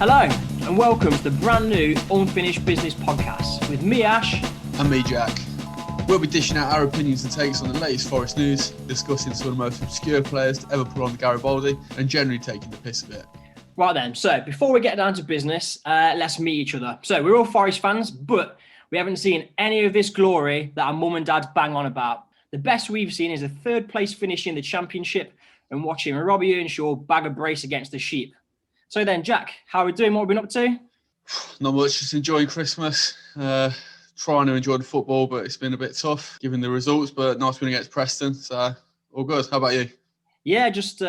Hello, and welcome to the brand new Unfinished Business podcast with me, Ash. And me, Jack. We'll be dishing out our opinions and takes on the latest Forest news, discussing some of the most obscure players to ever put on the Garibaldi, and generally taking the piss a bit. Right then, so before we get down to business, let's meet each other. So we're all Forest fans, but we haven't seen any of this glory that our mum and dad bang on about. The best we've seen is a third place finish in the championship and watching Robbie Earnshaw bag a brace against the Sheep. So then, Jack, how are we doing? What have we been up to? Not much, just enjoying Christmas. Trying to enjoy the football, but it's been a bit tough given the results, but nice win against Preston, so all good. How about you? Yeah, just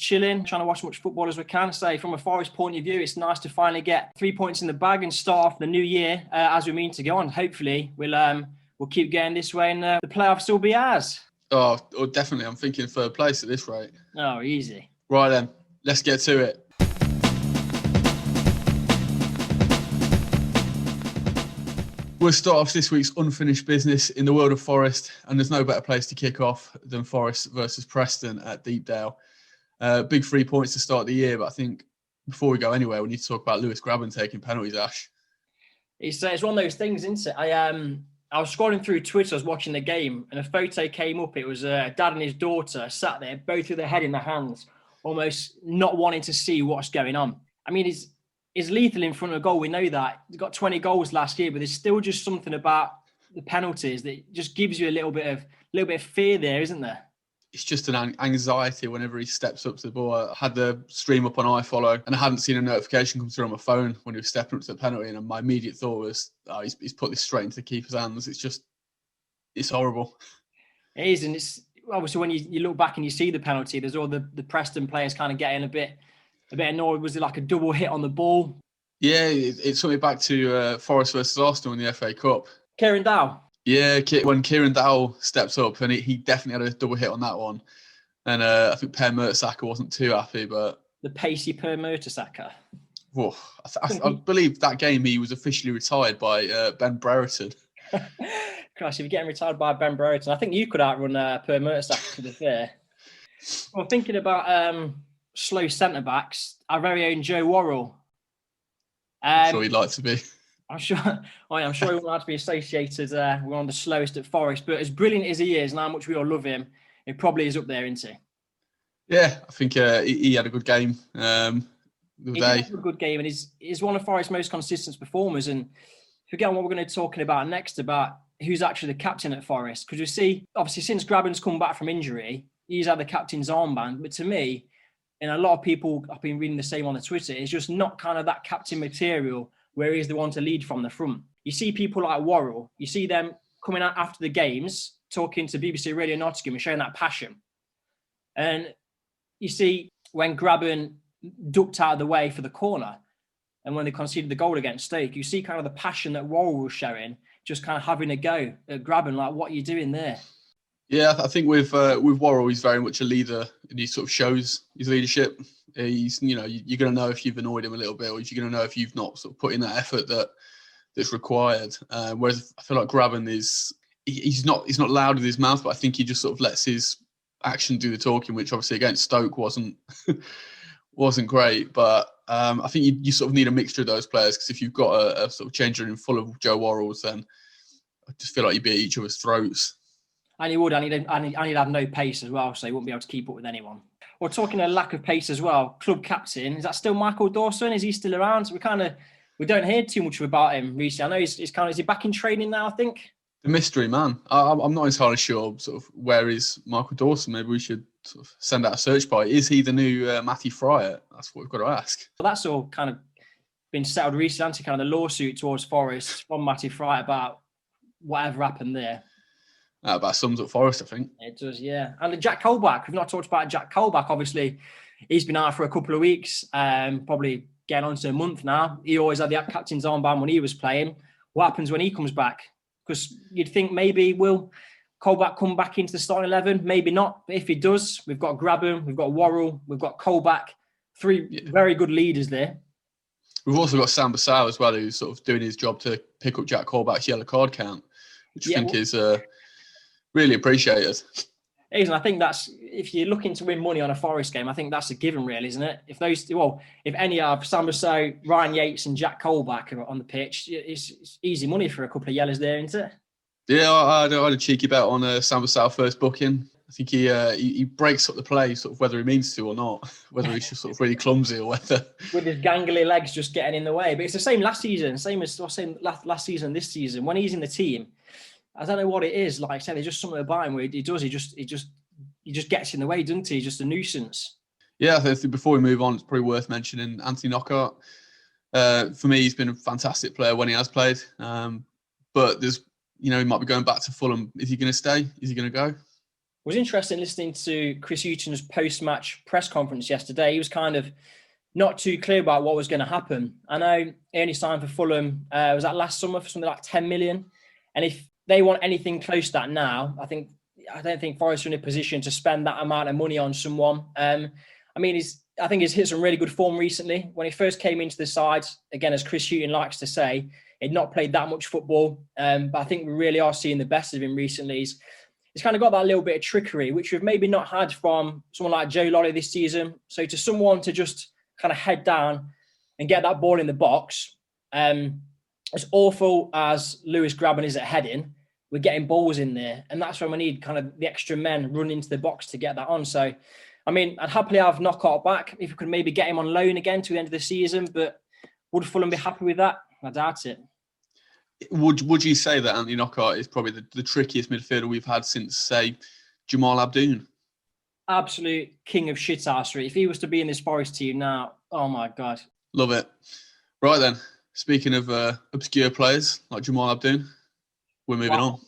chilling, trying to watch as much football as we can. So from a Forest point of view, it's nice to finally get 3 points in the bag and start off the new year as we mean to go on. Hopefully, we'll keep going this way and the playoffs will be ours. Oh, definitely. I'm thinking third place at this rate. Oh, easy. Right then, let's get to it. We'll start off this week's unfinished business in the world of Forest, and there's no better place to kick off than Forest versus Preston at Deepdale. Big 3 points to start the year, but I think before we go anywhere, we need to talk about Lewis Grabban taking penalties, Ash. It's one of those things, isn't it? I was scrolling through Twitter, I was watching the game, and a photo came up. It was a dad and his daughter sat there, both with their head in their hands, almost not wanting to see what's going on. I mean, is lethal in front of goal. We know that. He got 20 goals last year, but there's still just something about the penalties that just gives you a little bit of fear there, isn't there? It's just an anxiety whenever he steps up to the ball. I had the stream up on iFollow and I hadn't seen a notification come through on my phone when he was stepping up to the penalty, and my immediate thought was, he's put this straight into the keeper's hands. It's horrible. It is, and it's obviously when you look back and you see the penalty, there's all the Preston players kind of getting a bit annoyed. Was it like a double hit on the ball? Yeah, it took me back to Forest versus Arsenal in the FA Cup. Kieran Dow. Yeah, when Kieran Dow steps up, and he definitely had a double hit on that one. And I think Per Mertesacker wasn't too happy, but... The pacey Per Mertesacker. Whoa, I believe that game he was officially retired by Ben Brereton. Christ, if you're getting retired by Ben Brereton, I think you could outrun Per Mertesacker, to be fair. Well, thinking about... slow centre-backs, our very own Joe Worrell. I'm sure he'd like to be. I'm sure he would like to be associated with one of the slowest at Forest, but as brilliant as he is and how much we all love him, it probably is up there, isn't he? Yeah, I think he had a good game the He day. had a good game, and he's one of Forest's most consistent performers. And forget what we're going to be talking about next, about who's actually the captain at Forest. Because you see, obviously, since Grabban's come back from injury, he's had the captain's armband. But to me, and a lot of people, I've been reading the same on the Twitter, it's just not kind of that captain material where he's the one to lead from the front. You see people like Worrell, you see them coming out after the games, talking to BBC Radio Nottingham and showing that passion. And you see when Grabban ducked out of the way for the corner and when they conceded the goal against Stoke, you see kind of the passion that Worrell was showing, just kind of having a go at Grabban, like, what are you doing there? Yeah, I think with Worrell, he's very much a leader, and he sort of shows his leadership. He's, you're going to know if you've annoyed him a little bit, or you're going to know if you've not sort of put in that effort that's required. Whereas I feel like Grabban he's not loud with his mouth, but I think he just sort of lets his action do the talking, which obviously against Stoke wasn't great. But I think you sort of need a mixture of those players, because if you've got a sort of change room full of Joe Worrells, then I just feel like you'd be at each other's throats. And he would, and he'd have no pace as well, so he wouldn't be able to keep up with anyone. We're talking a lack of pace as well. Club captain, is that still Michael Dawson? Is he still around? So we don't hear too much about him recently. I know is he back in training now, I think? The mystery man. I'm not entirely sure sort of where is Michael Dawson. Maybe we should sort of send out a search party. Is he the new Matty Fryer? That's what we've got to ask. Well, that's all kind of been settled recently, kind of the lawsuit towards Forest from Matty Fryer about whatever happened there. That about sums up Forest, I think. It does, yeah. And Jack Colback, we've not talked about Jack Colback. Obviously, he's been out for a couple of weeks, probably getting on to a month now. He always had the captain's armband when he was playing. What happens when he comes back? Because you'd think maybe will Colback come back into the starting 11? Maybe not. But if he does, we've got Grabban, we've got Worrell, we've got Colback. Three very good leaders there. We've also got Sam Bassau as well, who's sort of doing his job to pick up Jack Colback's yellow card count, which I think is really appreciated. It is, and I think that's, if you're looking to win money on a Forest game, I think that's a given, really, isn't it? If any are Sam Rousseau, Ryan Yates, and Jack Colback are on the pitch, it's easy money for a couple of yellows there, isn't it? Yeah, I had a cheeky bet on Sam Rousseau first booking. I think he breaks up the play, sort of whether he means to or not, whether he's just sort of really clumsy or whether with his gangly legs just getting in the way. But it's the same last season, same last season, this season. When he's in the team, I don't know what it is. Like I said, there's just something about him where he just gets in the way, doesn't he? He's just a nuisance. Yeah, I think before we move on, it's probably worth mentioning Anthony Knockaert. For me, he's been a fantastic player when he has played. But there's, he might be going back to Fulham. Is he going to stay? Is he going to go? It was interesting listening to Chris Hughton's post-match press conference yesterday. He was kind of not too clear about what was going to happen. I know he only signed for Fulham, was that last summer for something like 10 million? And if they want anything close to that now, I don't think Forest are in a position to spend that amount of money on someone. I think he's hit some really good form recently. When he first came into the side, again, as Chris Hughton likes to say, he'd not played that much football. But I think we really are seeing the best of him recently. He's kind of got that little bit of trickery, which we've maybe not had from someone like Joe Lolly this season. So to someone to just kind of head down and get that ball in the box, as awful as Lewis Grabban is at heading, we're getting balls in there. And that's when we need kind of the extra men running into the box to get that on. So, I'd happily have Knockaert back if we could maybe get him on loan again to the end of the season. But would Fulham be happy with that? I doubt it. Would you say that Anthony Knockaert is probably the trickiest midfielder we've had since, say, Jamal Abdoun? Absolute king of shithousery. If he was to be in this Forest team now, oh my God. Love it. Right then, speaking of obscure players like Jamal Abdoun, we're moving on.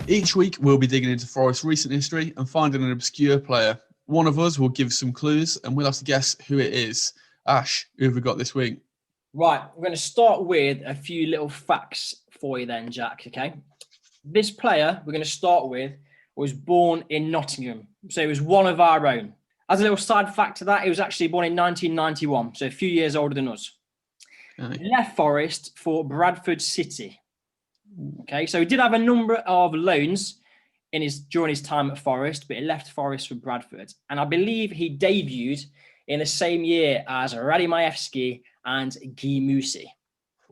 Each week, we'll be digging into Forest's recent history and finding an obscure player. One of us will give some clues and we'll have to guess who it is. Ash, who have we got this week? Right, we're going to start with a few little facts for you then, Jack, okay? This player we're going to start with was born in Nottingham. So he was one of our own. As a little side fact to that, he was actually born in 1991, so a few years older than us. Okay. He left Forest for Bradford City. Okay, so he did have a number of loans during his time at Forest, but he left Forest for Bradford. And I believe he debuted in the same year as Radi Majewski and Guy Moussi.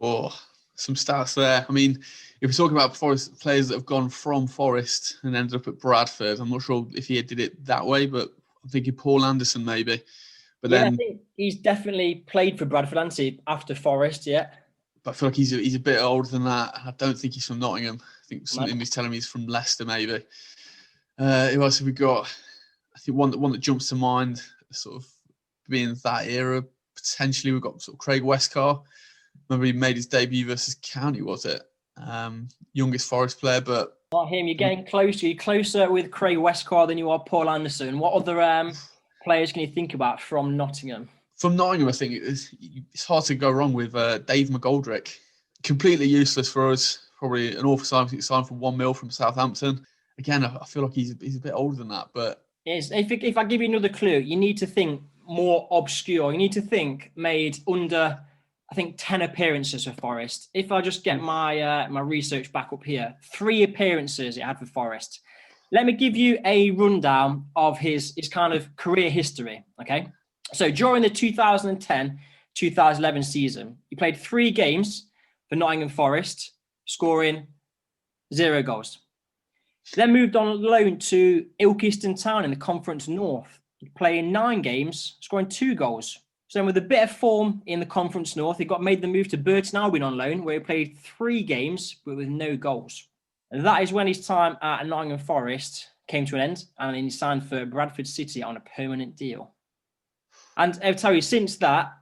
Oh, some stats there. If we're talking about Forest players that have gone from Forest and ended up at Bradford, I'm not sure if he did it that way, but I'm thinking Paul Anderson maybe. But I think he's definitely played for Bradford, hasn't he, after Forest, yeah. But I feel like he's a bit older than that. I don't think he's from Nottingham. I think something he's telling me he's from Leicester, maybe. Who else have we got? I think one that jumps to mind, sort of being that era, potentially we've got sort of Craig Westcar. Remember he made his debut versus County, was it? Youngest Forest player, but... Not him. You're getting closer. You're closer with Craig Westcar than you are Paul Anderson. What other players can you think about from Nottingham? From Nottingham, I think it's hard to go wrong with Dave McGoldrick. Completely useless for us. Probably an awful sign. I think he signed for $1 million from Southampton. Again, I feel like he's a bit older than that. But if I give you another clue, you need to think more obscure. You need to think made under, I think, 10 appearances for Forest. If I just get my my research back up here, 3 appearances it had for Forest. Let me give you a rundown of his kind of career history, okay? So during the 2010-2011 season, he played 3 games for Nottingham Forest, scoring 0 goals. Then moved on loan to Ilkeston Town in the Conference North, playing 9 games, scoring 2 goals. So with a bit of form in the Conference North, he made the move to Burton Albion on loan, where he played 3 games, but with no goals. And that is when his time at Nottingham Forest came to an end, and he signed for Bradford City on a permanent deal. And I'll tell you, since that,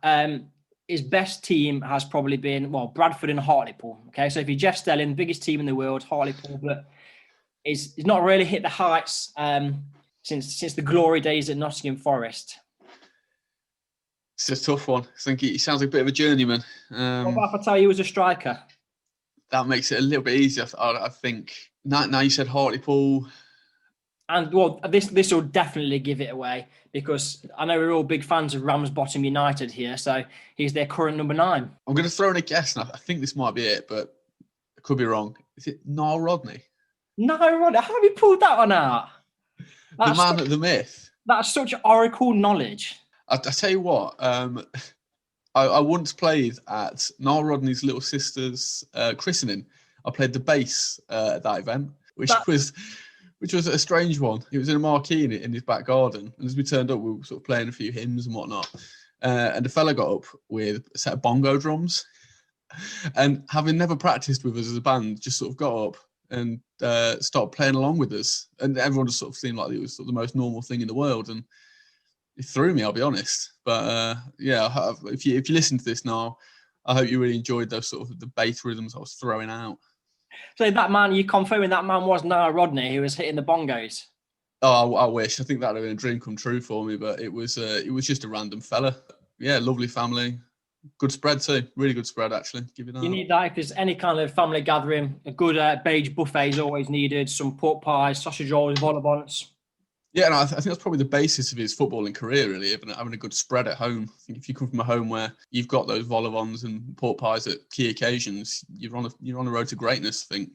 his best team has probably been, Bradford and Hartlepool. Okay, so if you're Jeff Stelling, biggest team in the world, Hartlepool, but he's not really hit the heights since the glory days at Nottingham Forest. It's a tough one. I think he sounds like a bit of a journeyman. What about if I tell you he was a striker? That makes it a little bit easier, I think. Now you said Hartlepool. And this will definitely give it away, because I know we're all big fans of Ramsbottom United here, so he's their current number 9. I'm going to throw in a guess, and I think this might be it, but Could be wrong. Is it Niall Rodney? No, Rodney, how have you pulled that one out? The man at the myth. That's such oracle knowledge. I tell you what, I once played at Niall Rodney's little sister's christening. I played the bass at that event, which was a strange one. It was in a marquee in his back garden, and as we turned up, we were sort of playing a few hymns and whatnot. And the fella got up with a set of bongo drums, and having never practiced with us as a band, just sort of got up and started playing along with us, and everyone just sort of seemed like it was sort of the most normal thing in the world, and it threw me, I'll be honest. But if you listen to this now, I hope you really enjoyed those sort of the bass rhythms I was throwing out. So that man, you confirming that man was Niall Rodney who was hitting the bongos? Oh, I wish. I think that would have been a dream come true for me, but it was just a random fella. Yeah, lovely family. Good spread too. Really good spread, actually. Give you that. You need that if there's any kind of family gathering. A good beige buffet is always needed. Some pork pies, sausage rolls, vol au vents. Yeah, and I think that's probably the basis of his footballing career, really, having a good spread at home. I think if you come from a home where you've got those vol au vents and pork pies at key occasions, you're on the road to greatness, I think.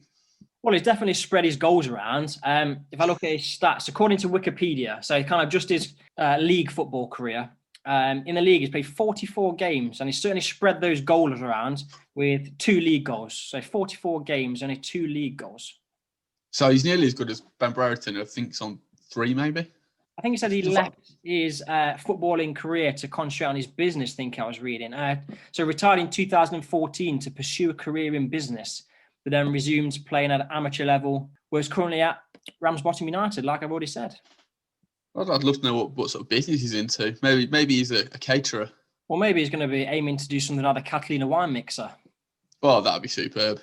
Well, he's definitely spread his goals around. If I look at his stats, according to Wikipedia, so kind of just his league football career, in the league, he's played 44 games, and he's certainly spread those goals around with 2 league goals. So 44 games, only 2 league goals. So he's nearly as good as Ben Brereton, I think it's on 3 maybe. I think he said he left his footballing career to concentrate on his business, I think I was reading. So retired in 2014 to pursue a career in business, but then resumed playing at amateur level, where he's currently at Ramsbottom United, like I've already said. I'd love to know what sort of business he's into. Maybe he's a caterer. Or maybe he's going to be aiming to do something like the Catalina wine mixer. Oh, that'd be superb.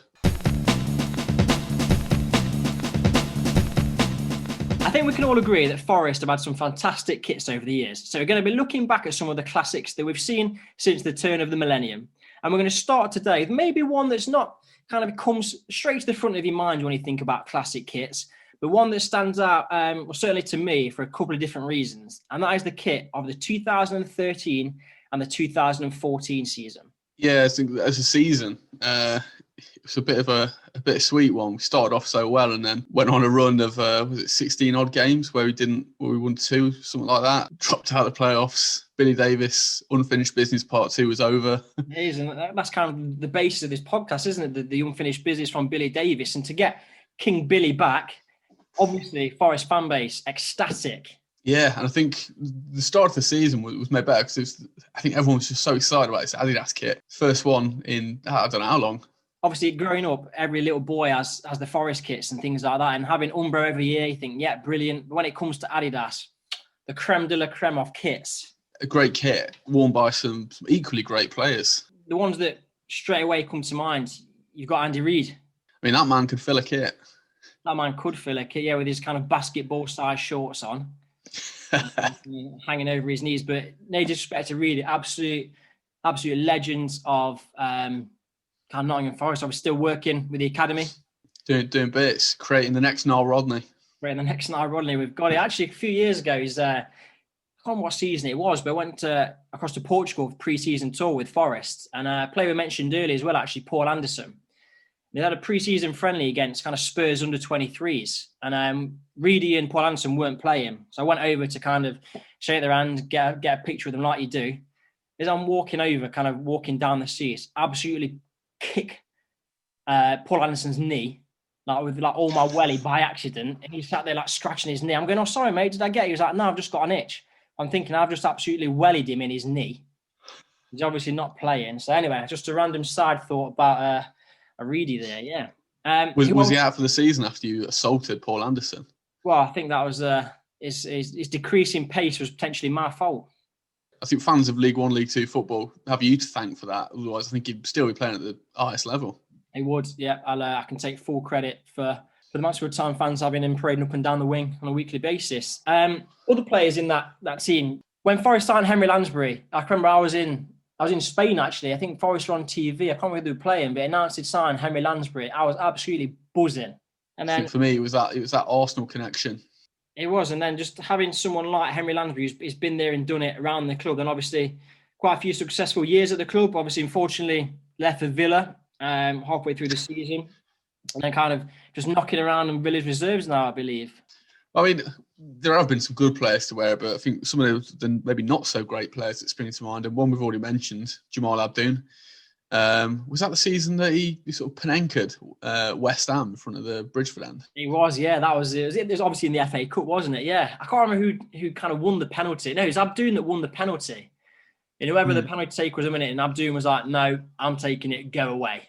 I think we can all agree that Forest have had some fantastic kits over the years. So we're going to be looking back at some of the classics that we've seen since the turn of the millennium. And we're going to start today with maybe one that's not kind of comes straight to the front of your mind when you think about classic kits, but one that stands out, well, certainly to me, for a couple of different reasons. And that is the kit of the 2013 and the 2014 season. Yeah, I think as a season, it was a bit of a bittersweet one. We started off so well and then went on a run of 16 odd games where we won 2, something like that. Dropped out of the playoffs. Billy Davis, unfinished business part 2 was over. It is, and that's kind of the basis of this podcast, isn't it? The unfinished business from Billy Davis, and to get King Billy back, obviously Forest fan base ecstatic. Yeah, and I think the start of the season was made better because I think everyone was just so excited about this Adidas kit. First one in I don't know how long. Obviously, growing up, every little boy has the Forest kits and things like that. And having Umbro every year, you think, yeah, brilliant. But when it comes to Adidas, the creme de la creme of kits. A great kit, worn by some equally great players. The ones that straight away come to mind, you've got Andy Reid. I mean, that man could fill a kit. That man could fill a kit, yeah, with his kind of basketball-sized shorts on. Hanging over his knees. But no disrespect to Reid, absolute legends of Nottingham Forest. I was still working with the academy. Doing bits, creating the next Niall Rodney. Creating the next Niall Rodney. We've got it. Actually, a few years ago, I can't remember what season it was, but I went across to Portugal for pre-season tour with Forest. And a player we mentioned earlier as well, actually, Paul Anderson. They had a pre-season friendly against kind of Spurs under 23s. And Reedy and Paul Anderson weren't playing. So I went over to kind of shake their hand, get a picture of them like you do. As I'm walking over, kind of walking down the seats, absolutely kick Paul Anderson's knee, like with like all my welly by accident. And he sat there like scratching his knee. I'm going, oh, sorry, mate, did I get you? He was like, no, I've just got an itch. I'm thinking I've just absolutely wellied him in his knee. He's obviously not playing. So anyway, just a random side thought about a Reedy there, yeah. Was he out for the season after you assaulted Paul Anderson? Well, I think that was his decreasing pace was potentially my fault. I think fans of League One, League Two football have you to thank for that. Otherwise, I think he'd still be playing at the highest level. He would, yeah. I can take full credit for the amount of time fans having him parading up and down the wing on a weekly basis. Other players in that team, when Forest signed Henry Lansbury, I can remember I was in Spain, actually. I think Forest were on TV. I can't remember who they were playing, but announced he'd signed Henry Lansbury. I was absolutely buzzing. And then for me, it was that Arsenal connection. It was, and then just having someone like Henry Lansbury who's been there and done it around the club, and obviously quite a few successful years at the club. Obviously, unfortunately, left for Villa halfway through the season. and then kind of just knocking around in Villa's reserves now, I believe. I mean, there have been some good players to wear, but I think some of the maybe not so great players that spring to mind, and one we've already mentioned, Jamal Abdoun. Was that the season that he sort of Panenka'd West Ham in front of the Bridgeford end? It was, yeah. It was obviously in the FA Cup, wasn't it? Yeah. I can't remember who kind of won the penalty. No, it was Abdoun that won the penalty. And whoever the penalty taker was a minute, and Abdoun was like, no, I'm taking it, go away.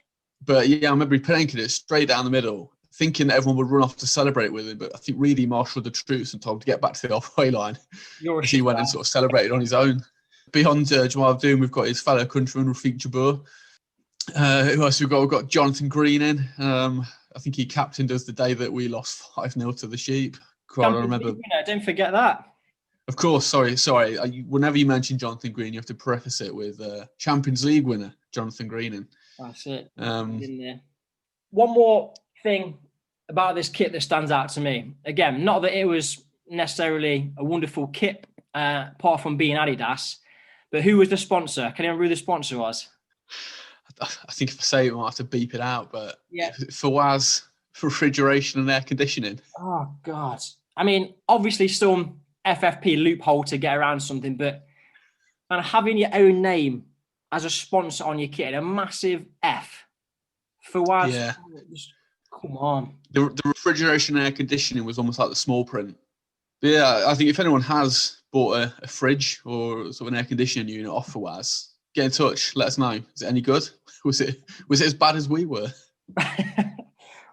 But yeah, I remember he Panenka'd it straight down the middle, thinking that everyone would run off to celebrate with him. But I think really marshaled the troops and told him to get back to the halfway line. He went and sort of celebrated on his own. Beyond Jamal Abdoun, we've got his fellow countryman, Rafik Jabeur. Who else we've got? We've got Jonathan Green in. I think he captained us the day that we lost 5-0 to the Sheep. I remember. Don't forget that. Of course, sorry. Whenever you mention Jonathan Green, you have to preface it with Champions League winner Jonathan Green. That's it. One more thing about this kit that stands out to me. Again, not that it was necessarily a wonderful kit, apart from being Adidas, but who was the sponsor? Can you remember who the sponsor was? I think if I say it, I might have to beep it out, but yeah, Fawaz refrigeration and air conditioning. Oh, God. I mean, obviously some FFP loophole to get around something, but having your own name as a sponsor on your kit, a massive F. Fawaz, just, come on. The refrigeration and air conditioning was almost like the small print. But yeah, I think if anyone has bought a fridge or sort of an air conditioning unit off Fawaz, get in touch. Let us know. Is it any good? Was it as bad as we were?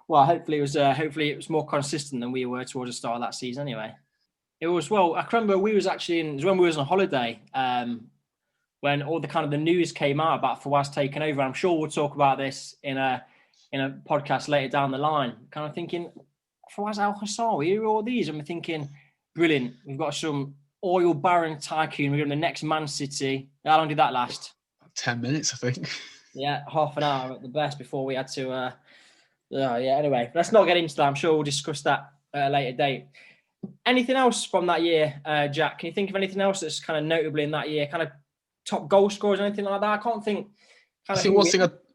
Well, hopefully it was more consistent than we were towards the start of that season. Anyway, it was. Well, I remember it was when we was on holiday. When all the kind of the news came out about Fawaz taking over. I'm sure we'll talk about this in a podcast later down the line. Kind of thinking, Fawaz Al-Hassawi, who are all these? And we're thinking, brilliant. We've got some oil baron tycoon. We're going to the next Man City. How long did that last? 10 minutes, I think. Yeah, half an hour at the best before we had to. Anyway, let's not get into that. I'm sure we'll discuss that at a later date. Anything else from that year, Jack? Can you think of anything else that's kind of notably in that year? Kind of top goal scorers, anything like that? I can't think.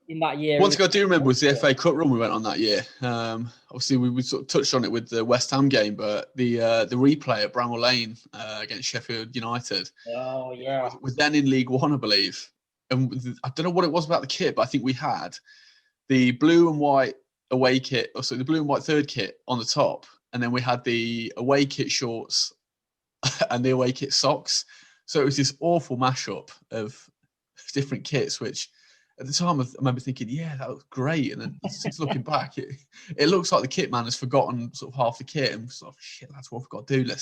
In that year. One thing I do remember was the FA Cup run we went on that year. Obviously, we sort of touched on it with the West Ham game, but the replay at Bramall Lane against Sheffield United. Oh yeah. Was then in League One, I believe. And I don't know what it was about the kit, but I think we had the blue and white away kit, or so the blue and white third kit on the top, and then we had the away kit shorts and the away kit socks. So it was this awful mashup of different kits, which at the time I remember thinking, yeah, that was great. And then since looking back, it looks like the kit man has forgotten sort of half the kit and sort of, shit, that's what we've got to do.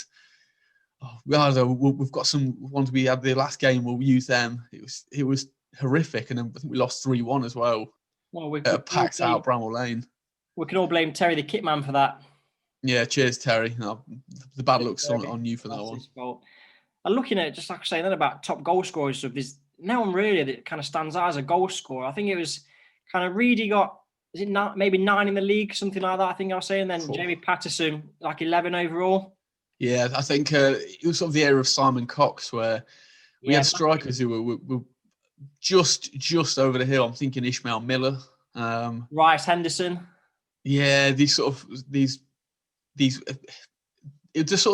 We've got some ones we had the last game, we'll use them. It was horrific. And then I think we lost 3-1 as well. Well, we packed out Bramall Lane. We can all blame Terry the kit man for that. Yeah, cheers, Terry. No, the bad luck's on you for that one. I'm looking at, just like I say then about top goal scorers, so there's no one really that kind of stands out as a goal scorer. I think it was kind of Reedy got, is it not maybe 9 in the league, something like that, I think I was saying. Then Jamie Patterson, like 11 overall. Yeah, I think it was sort of the era of Simon Cox where we had strikers who were just over the hill. I'm thinking Ishmael Miller. Rice Henderson. Yeah, the sort of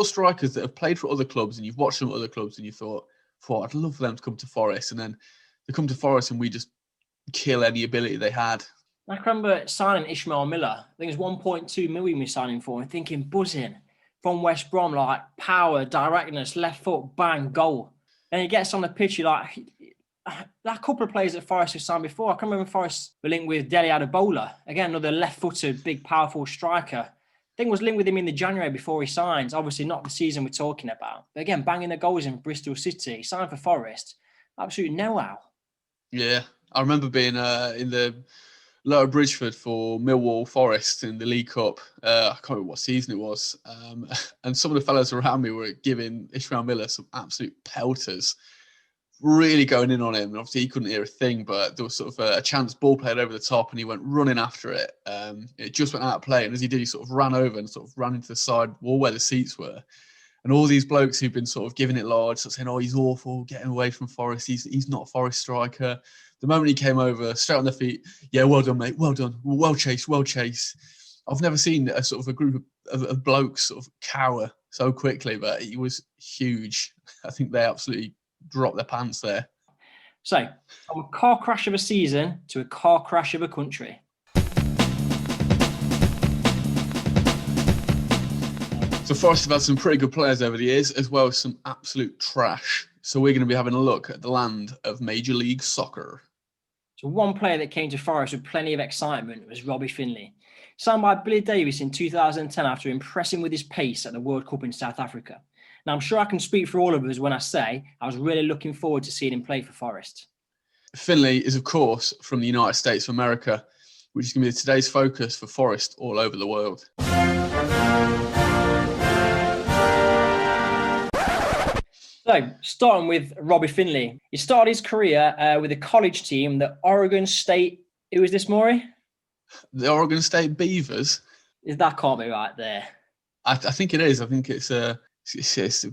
strikers that have played for other clubs and you've watched them at other clubs and you thought, I'd love for them to come to Forest. And then they come to Forest and we just kill any ability they had. I remember signing Ishmael Miller. I think it was 1.2 million we signed him for, and thinking, buzzing from West Brom, like power, directness, left foot, bang, goal. And he gets on the pitch, you're like, that couple of players that Forest have signed before. I can remember Forest were linked with Dele Adebola, again, another left-footed, big, powerful striker. I think was linked with him in the January before he signs. Obviously, not the season we're talking about. But again, banging the goals in Bristol City. He signed for Forest. Absolutely know-how. Yeah, I remember being in the Lower Bridgeford for Millwall Forest in the League Cup. I can't remember what season it was. And some of the fellas around me were giving Ishmael Miller some absolute pelters, really going in on him. And obviously, he couldn't hear a thing, but there was sort of a chance ball played over the top and he went running after it. It just went out of play. And as he did, he sort of ran over and sort of ran into the side wall where the seats were. And all these blokes who've been sort of giving it large, sort of saying, oh, he's awful, get him away from Forest. He's not a Forest striker. The moment he came over, straight on their feet, yeah, well done, mate, well done, well chased. I've never seen a sort of a group of blokes sort of cower so quickly, but he was huge. I think they absolutely dropped their pants there. So, from a car crash of a season to a car crash of a country. So Forest have had some pretty good players over the years, as well as some absolute trash. So we're going to be having a look at the land of Major League Soccer. So one player that came to Forest with plenty of excitement was Robbie Findlay. Signed by Billy Davies in 2010 after impressing with his pace at the World Cup in South Africa. Now, I'm sure I can speak for all of us when I say I was really looking forward to seeing him play for Forest. Findlay is, of course, from the United States of America, which is going to be today's focus for Forest all over the world. So, starting with Robbie Findlay. He started his career with a college team, the Oregon State. Who is this, Maury? The Oregon State Beavers. That can't be right there. I think it is. I think it's a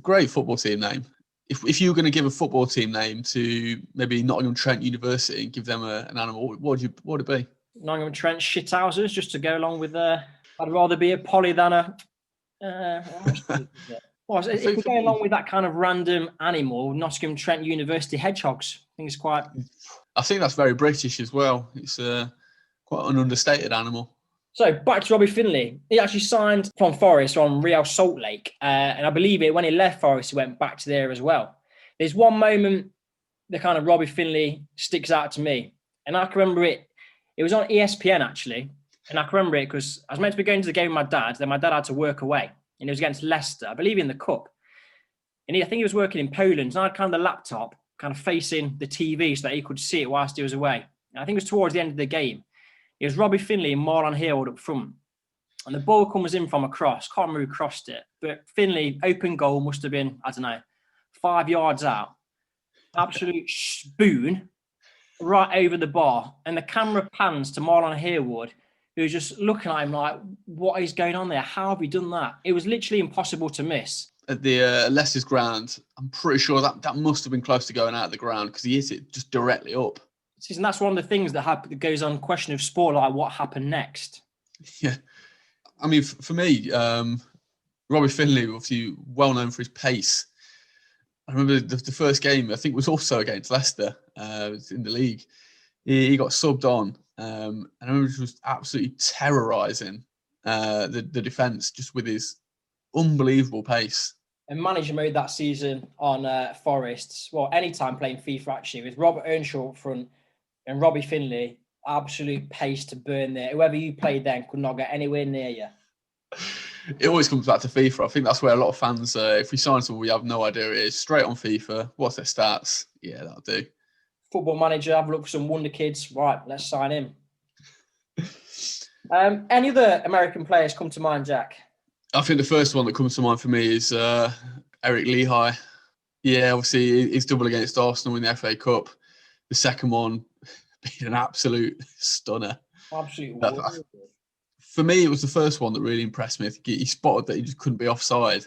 great football team name. If you were going to give a football team name to maybe Nottingham Trent University and give them an animal, what would it be? Nottingham Trent Shithousers, just to go along with I'd rather be a Polly than a... Well, if we're going along with that kind of random animal, Nottingham Trent University Hedgehogs, I think it's quite... I think that's very British as well. It's quite an understated animal. So, back to Robbie Findlay. He actually signed from Forest on Real Salt Lake. And I believe when he left Forest, he went back to there as well. There's one moment that kind of Robbie Findlay sticks out to me. And I can remember it. It was on ESPN, actually. And I can remember it because I was meant to be going to the game with my dad. Then my dad had to work away. And it was against Leicester, I believe in the Cup. And I think he was working in Poland. And I had kind of the laptop kind of facing the TV so that he could see it whilst he was away. And I think it was towards the end of the game. It was Robbie Findlay and Marlon Harewood up front. And the ball comes in from a cross. Can't remember who crossed it. But Findlay, open goal, must have been, 5 yards out. Absolute spoon right over the bar. And the camera pans to Marlon Harewood, who's just looking at him like, what is going on there? How have we done that? It was literally impossible to miss. At the Leicester's ground, I'm pretty sure that must have been close to going out of the ground because he hit it just directly up. And that's one of the things that goes on question of sport, like what happened next. Yeah. I mean, for me, Robbie Findlay, obviously well known for his pace. I remember the first game, I think was also against Leicester in the league. He got subbed on. And I remember he was absolutely terrorising the defence just with his unbelievable pace. And manager mode that season on Forest, well, anytime playing FIFA actually, with Robert Earnshaw up front and Robbie Findlay, absolute pace to burn there. Whoever you played then could not get anywhere near you. It always comes back to FIFA. I think that's where a lot of fans, if we sign someone we have no idea who it is, straight on FIFA, what's their stats? Yeah, that'll do. Football manager, have a look for some wonder kids. Right, let's sign him. Any other American players come to mind, Jack? I think the first one that comes to mind for me is Eric Lehigh. Yeah, obviously he's double against Arsenal in the FA Cup. The second one being an absolute stunner. Absolutely. For me, it was the first one that really impressed me. I think he spotted that he just couldn't be offside.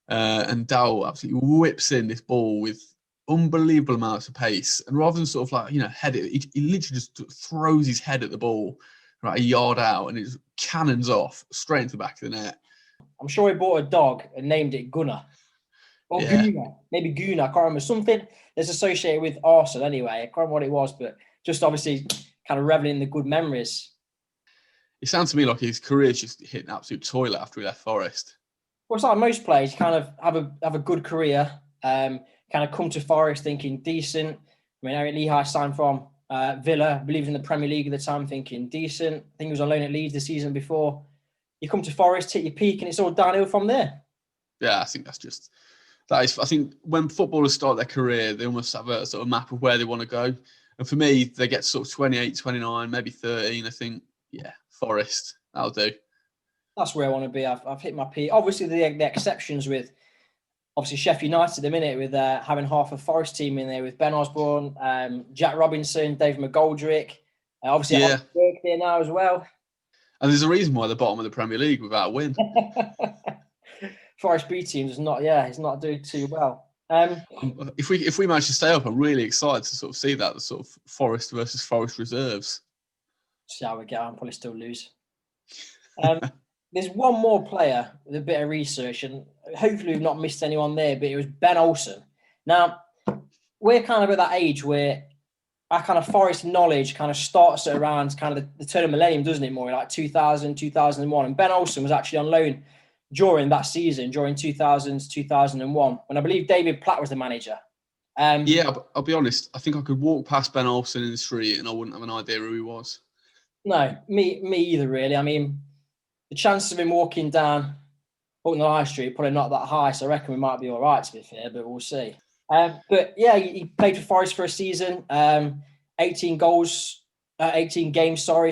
And Dowell absolutely whips in this ball with unbelievable amounts of pace. And rather than sort of like, head it, he literally just throws his head at the ball right a yard out and it just cannons off straight into the back of the net. I'm sure he bought a dog and named it Gunnar. Or yeah. Gunnar. Maybe Gunnar. I can't remember. Something that's associated with Arsenal anyway. I can't remember what it was, but just obviously kind of reveling in the good memories. It sounds to me like his career's just hit an absolute toilet after he left Forest. Well, it's like most players, you kind of have a good career, kind of come to Forest thinking decent. I mean, Eric Lehigh signed from Villa, believes in the Premier League at the time, thinking decent. I think he was on loan at Leeds the season before. You come to Forest, hit your peak, and it's all downhill from there. Yeah, I think I think when footballers start their career, they almost have a sort of map of where they want to go. And for me, they get sort of 28, 29, maybe 13. I think, yeah, Forest, that'll do. That's where I want to be. I've hit my peak. Obviously, the exceptions with obviously Sheffield United a minute with having half a Forest team in there with Ben Osborne, Jack Robinson, Dave McGoldrick. Obviously, yeah. Work there now as well. And there's a reason why they're bottom of the Premier League without a win. Forest B team is not, it's not doing too well. If we manage to stay up, I'm really excited to sort of see that, the sort of Forest versus Forest reserves. See how we get on, probably still lose. There's one more player with a bit of research, and hopefully we've not missed anyone there, but it was Ben Olsen. Now, we're kind of at that age where our kind of Forest knowledge kind of starts at around kind of the turn of millennium, doesn't it, more like 2000, 2001. And Ben Olsen was actually on loan during that season, during 2000 to 2001, when I believe David Platt was the manager. Yeah, I'll be honest. I think I could walk past Ben Olsen in the street and I wouldn't have an idea who he was. No, me either, really. I mean, the chances of him walking down the high street probably not that high, so I reckon we might be all right, to be fair, but we'll see. But yeah, he played for Forest for a season, 18 games,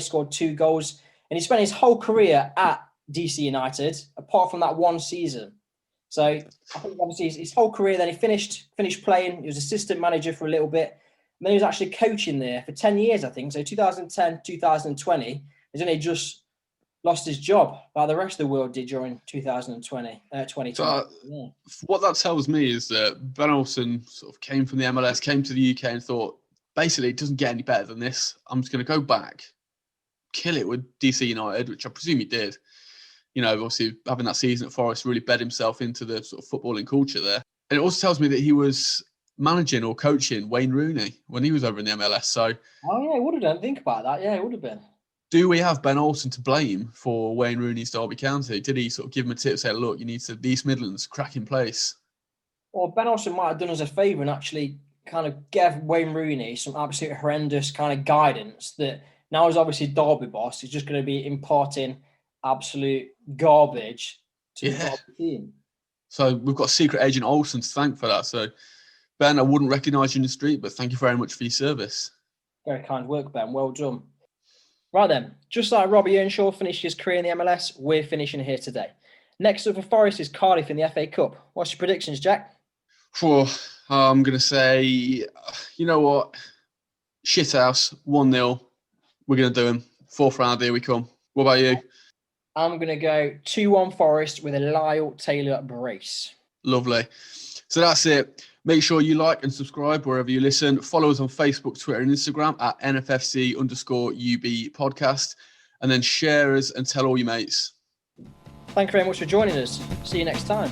scored 2 goals, and he spent his whole career at DC United, apart from that one season. So I think obviously his whole career, then he finished playing. He was assistant manager for a little bit, and then he was actually coaching there for 10 years, I think. So 2010, 2020, he's only just lost his job, like the rest of the world did during 2020. So, what that tells me is that Ben Olsen sort of came from the MLS, came to the UK and thought, basically, it doesn't get any better than this. I'm just going to go back, kill it with DC United, which I presume he did. You know, obviously having that season at Forest really bed himself into the sort of footballing culture there. And it also tells me that he was managing or coaching Wayne Rooney when he was over in the MLS. So, oh yeah, I would have done. Think about that. Yeah, it would have been. Do we have Ben Olsen to blame for Wayne Rooney's Derby County? Did he sort of give him a tip, say, look, you need to, the East Midlands, cracking place? Well, Ben Olsen might have done us a favour and actually kind of gave Wayne Rooney some absolute horrendous kind of guidance that now is obviously Derby boss. He's just going to be imparting absolute garbage to the Derby team. So we've got secret agent Olsen to thank for that. So, Ben, I wouldn't recognise you in the street, but thank you very much for your service. Very kind work, Ben. Well done. Right then, just like Robbie Earnshaw finished his career in the MLS, we're finishing here today. Next up for Forest is Cardiff in the FA Cup. What's your predictions, Jack? I'm going to say, you know what? Shithouse, 1-0. We're going to do him. 4th round, here we come. What about you? I'm going to go 2-1 Forest with a Lyle Taylor brace. Lovely. So that's it. Make sure you like and subscribe wherever you listen. Follow us on Facebook, Twitter, and Instagram at NFFC_UB podcast. And then share us and tell all your mates. Thank you very much for joining us. See you next time.